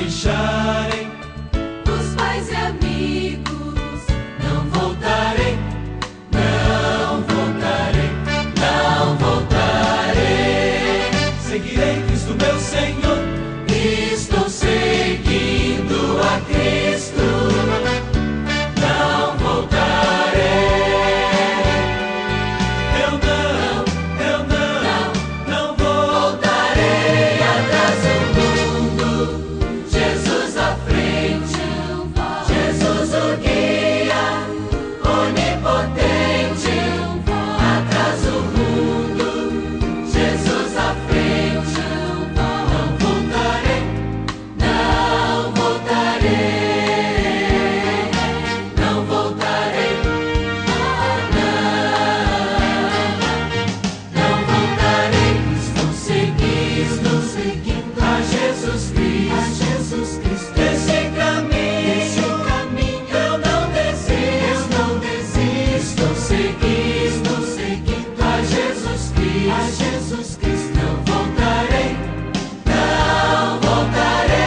deixarem os pais e amigos. não voltarei, não voltarei, não voltarei. Seguirei Cristo meu Senhor, estou seguindo a Cristo. Não voltarei. Eu não voltarei atrás do mundo. Jesus à frente, Jesus o guia, onipotente. Atrás do mundo, Jesus à frente. Não voltarei, não voltarei, não voltarei, não voltarei. Estou seguindo a Jesus Cristo. Esse caminho eu não desisto. Estou seguindo a Jesus Cristo. Não voltarei, não voltarei,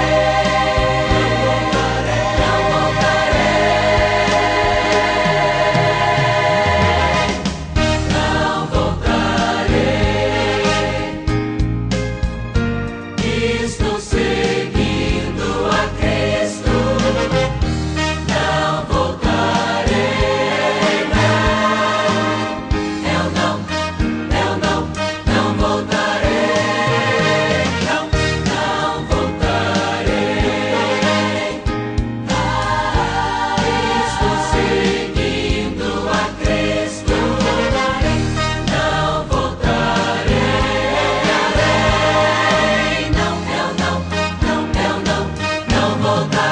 não voltarei. Estou seguindo a Cristo. Não voltarei, não voltarei, não voltarei. Estou seguindo a Cristo. Não voltarei, não voltarei.